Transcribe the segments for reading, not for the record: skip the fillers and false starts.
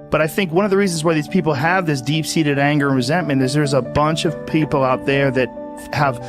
But I think one of the reasons why these people have this deep-seated anger and resentment is there's a bunch of people out there that have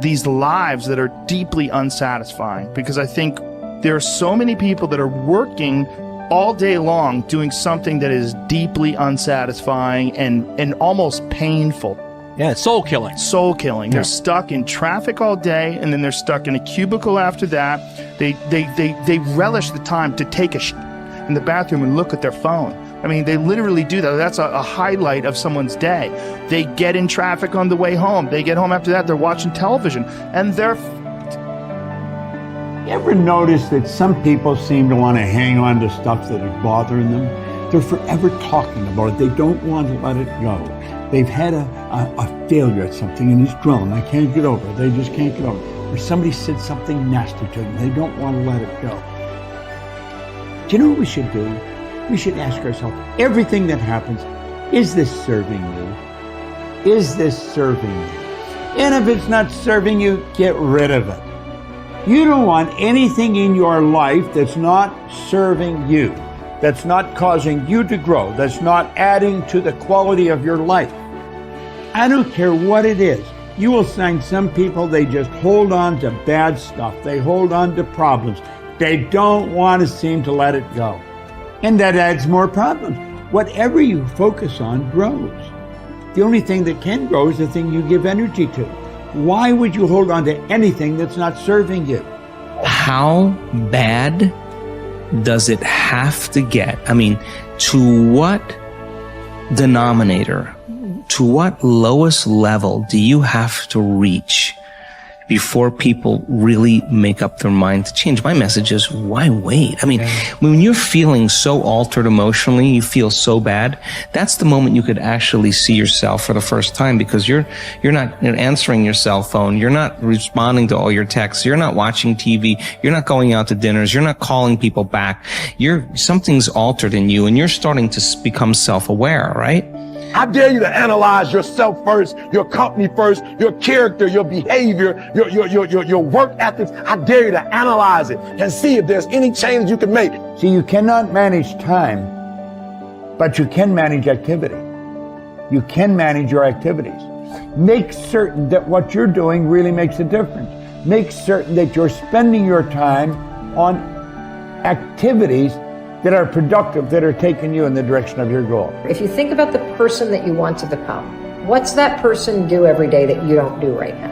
these lives that are deeply unsatisfying, because I think there are so many people that are working all day long doing something that is deeply unsatisfying and almost painful. Yeah, soul killing. Soul killing. Yeah. They're stuck in traffic all day, and then they're stuck in a cubicle after that. They relish the time to take a shit in the bathroom and look at their phone. I mean, they literally do that. That's a highlight of someone's day. They get in traffic on the way home. They get home after that, they're watching television, and they're... You ever notice that some people seem to want to hang on to stuff that is bothering them? They're forever talking about it. They don't want to let it go. They've had a failure at something and it's grown. I can't get over it. They just can't get over it. Or somebody said something nasty to them. They don't want to let it go. Do you know what we should do? We should ask ourselves, everything that happens, is this serving you? Is this serving you? And if it's not serving you, get rid of it. You don't want anything in your life that's not serving you, that's not causing you to grow, that's not adding to the quality of your life. I don't care what it is. You will find some people, they just hold on to bad stuff. They hold on to problems. They don't want to seem to let it go. And that adds more problems. Whatever you focus on grows. The only thing that can grow is the thing you give energy to. Why would you hold on to anything that's not serving you? How bad does it have to get? I mean, to what denominator, to what lowest level do you have to reach before people really make up their mind to change? My message is, why wait? I mean, when you're feeling so altered emotionally, you feel so bad, that's the moment you could actually see yourself for the first time, because you're not answering your cell phone, you're not responding to all your texts, you're not watching TV, you're not going out to dinners, you're not calling people back. Something's altered in you, and you're starting to become self-aware, right? I dare you to analyze yourself first, your company first, your character, your behavior, your work ethics. I dare you to analyze it and see if there's any changes you can make. See, you cannot manage time, but you can manage activity. You can manage your activities. Make certain that what you're doing really makes a difference. Make certain that you're spending your time on activities that are productive, that are taking you in the direction of your goal. If you think about the person that you want to become, what's that person do every day that you don't do right now?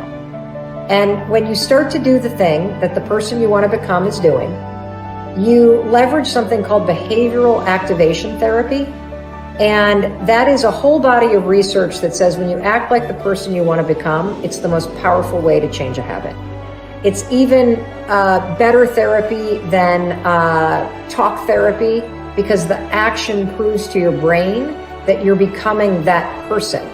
And when you start to do the thing that the person you want to become is doing, you leverage something called behavioral activation therapy. And that is a whole body of research that says when you act like the person you want to become, it's the most powerful way to change a habit. It's even better therapy than talk therapy, because the action proves to your brain that you're becoming that person.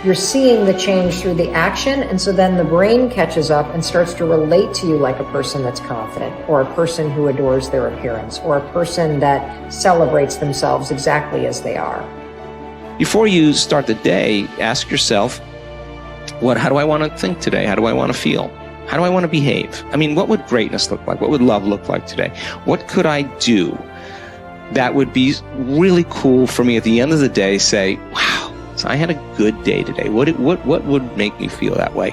You're seeing the change through the action, and so then the brain catches up and starts to relate to you like a person that's confident, or a person who adores their appearance, or a person that celebrates themselves exactly as they are. Before you start the day, ask yourself, how do I want to think today? How do I want to feel? How do I want to behave? I mean, what would greatness look like? What would love look like today? What could I do that would be really cool for me at the end of the day? Say, wow, so I had a good day today. What would make me feel that way?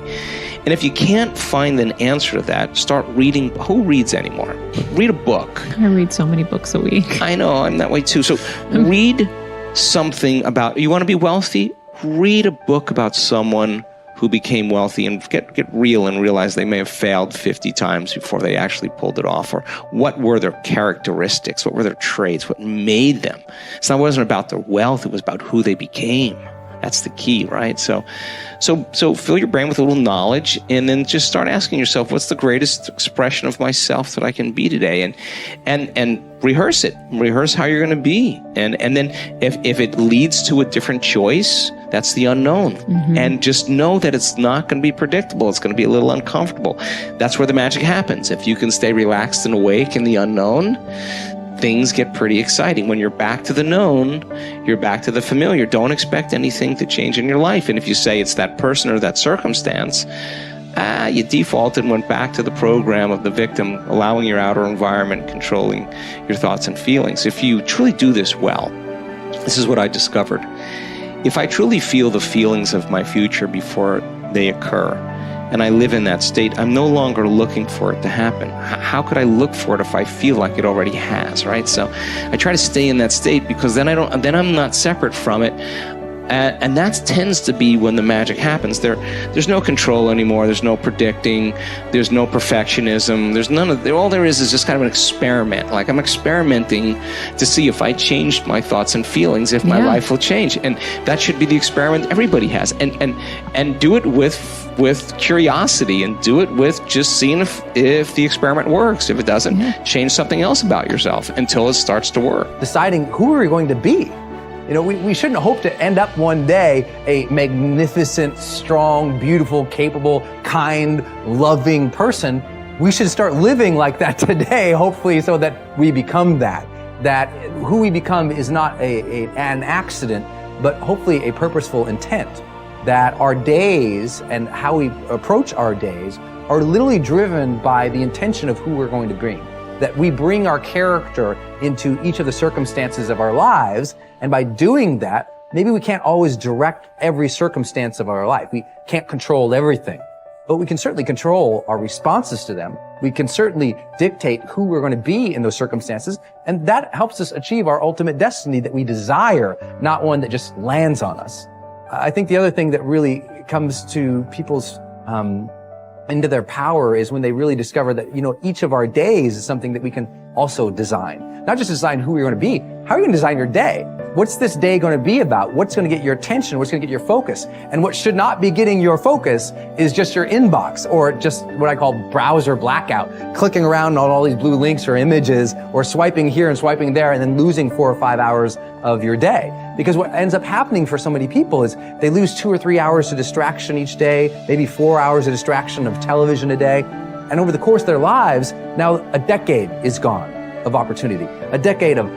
And if you can't find an answer to that, start reading. Who reads anymore? Read a book. I read so many books a week. I know, I'm that way too. So read something about, you want to be wealthy? Read a book about someone who became wealthy, and get real and realize they may have failed 50 times before they actually pulled it off. Or what were their characteristics? What were their traits? What made them? It wasn't about their wealth. It was about who they became. That's the key, right? So fill your brain with a little knowledge, and then just start asking yourself, what's the greatest expression of myself that I can be today? And rehearse it. Rehearse how you're going to be. And then if it leads to a different choice, that's the unknown. Mm-hmm. And just know that it's not going to be predictable. It's going to be a little uncomfortable. That's where the magic happens. If you can stay relaxed and awake in the unknown, things get pretty exciting. When you're back to the known, you're back to the familiar. Don't expect anything to change in your life. And if you say it's that person or that circumstance, you defaulted and went back to the program of the victim, allowing your outer environment controlling your thoughts and feelings. If you truly do this well, This is what I discovered. If I truly feel the feelings of my future before they occur, and I live in that state, I'm no longer looking for it to happen. How could I look for it if I feel like it already has, right? So I try to stay in that state, because then I'm not separate from it. And that tends to be when the magic happens. There's no control anymore. There's no predicting. There's no perfectionism. There's none of. All there is just kind of an experiment. Like, I'm experimenting to see if I changed my thoughts and feelings, if my life will change. And that should be the experiment everybody has. And do it with curiosity, and do it with just seeing if the experiment works. If it doesn't, change something else about yourself until it starts to work. Deciding who are we going to be. You know, we shouldn't hope to end up one day a magnificent, strong, beautiful, capable, kind, loving person. We should start living like that today, hopefully, so that we become that. That who we become is not an accident, but hopefully a purposeful intent. That our days and how we approach our days are literally driven by the intention of who we're going to bring. That we bring our character into each of the circumstances of our lives, and by doing that, maybe we can't always direct every circumstance of our life. We can't control everything, but we can certainly control our responses to them. We can certainly dictate who we're going to be in those circumstances, and that helps us achieve our ultimate destiny that we desire, not one that just lands on us. I think the other thing that really comes to people's into their power is when they really discover that, you know, each of our days is something that we can also design. Not just design who you're going to be. How are you going to design your day? What's this day going to be about? What's going to get your attention? What's going to get your focus? And what should not be getting your focus is just your inbox, or just what I call browser blackout, clicking around on all these blue links or images, or swiping here and swiping there, and then losing 4 or 5 hours of your day. Because what ends up happening for so many people is they lose 2 or 3 hours to distraction each day, maybe 4 hours of distraction of television a day. And over the course of their lives, now a decade is gone of opportunity, a decade of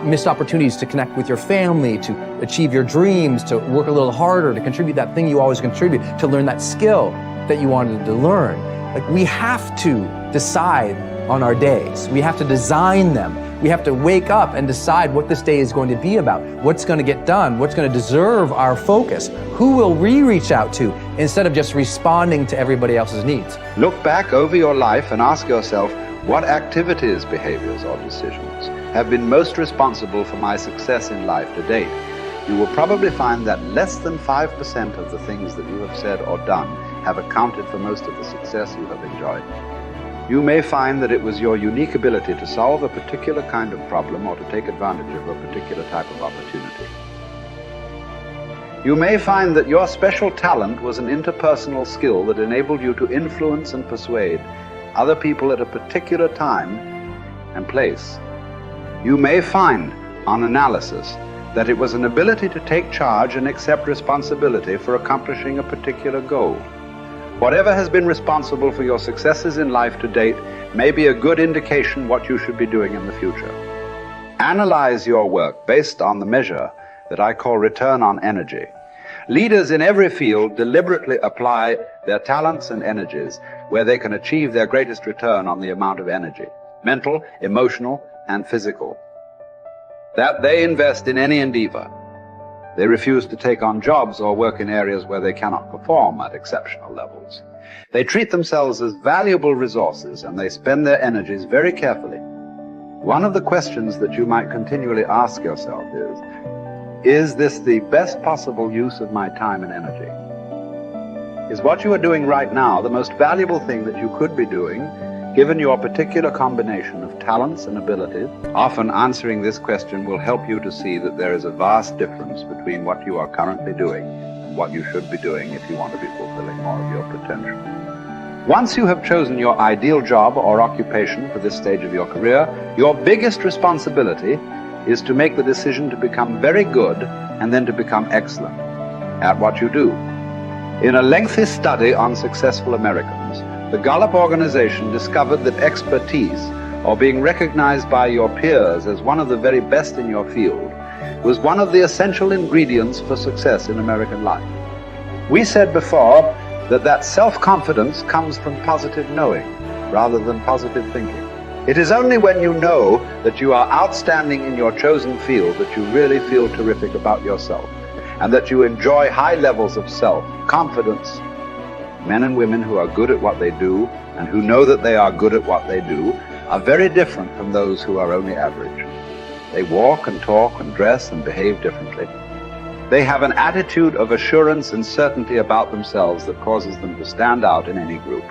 missed opportunities to connect with your family, to achieve your dreams, to work a little harder, to contribute that thing you always contribute, to learn that skill that you wanted to learn. Like, we have to decide on our days. We have to design them. We have to wake up and decide what this day is going to be about, what's going to get done, what's going to deserve our focus, who will we reach out to, instead of just responding to everybody else's needs. Look back over your life and ask yourself, what activities, behaviors, or decisions have been most responsible for my success in life to date? You will probably find that less than 5% of the things that you have said or done have accounted for most of the success you have enjoyed. You may find that it was your unique ability to solve a particular kind of problem or to take advantage of a particular type of opportunity. You may find that your special talent was an interpersonal skill that enabled you to influence and persuade other people at a particular time and place. You may find, on analysis, that it was an ability to take charge and accept responsibility for accomplishing a particular goal. Whatever has been responsible for your successes in life to date may be a good indication what you should be doing in the future. Analyze your work based on the measure that I call return on energy. Leaders in every field deliberately apply their talents and energies where they can achieve their greatest return on the amount of energy, mental, emotional, and physical, that they invest in any endeavor. They refuse to take on jobs or work in areas where they cannot perform at exceptional levels. They treat themselves as valuable resources, and they spend their energies very carefully. One of the questions that you might continually ask yourself is this the best possible use of my time and energy? Is what you are doing right now the most valuable thing that you could be doing, given your particular combination of talents and abilities? Often answering this question will help you to see that there is a vast difference between what you are currently doing and what you should be doing if you want to be fulfilling more of your potential. Once you have chosen your ideal job or occupation for this stage of your career, your biggest responsibility is to make the decision to become very good and then to become excellent at what you do. In a lengthy study on successful Americans, the Gallup organization discovered that expertise, or being recognized by your peers as one of the very best in your field, was one of the essential ingredients for success in American life. We said before that self-confidence comes from positive knowing rather than positive thinking. It is only when you know that you are outstanding in your chosen field that you really feel terrific about yourself, and that you enjoy high levels of self-confidence. Men and women who are good at what they do and who know that they are good at what they do are very different from those who are only average. They walk and talk and dress and behave differently. They have an attitude of assurance and certainty about themselves that causes them to stand out in any group.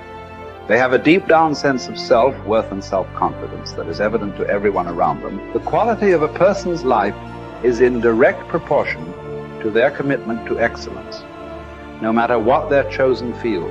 They have a deep down sense of self-worth and self-confidence that is evident to everyone around them. The quality of a person's life is in direct proportion to their commitment to excellence, no matter what their chosen field.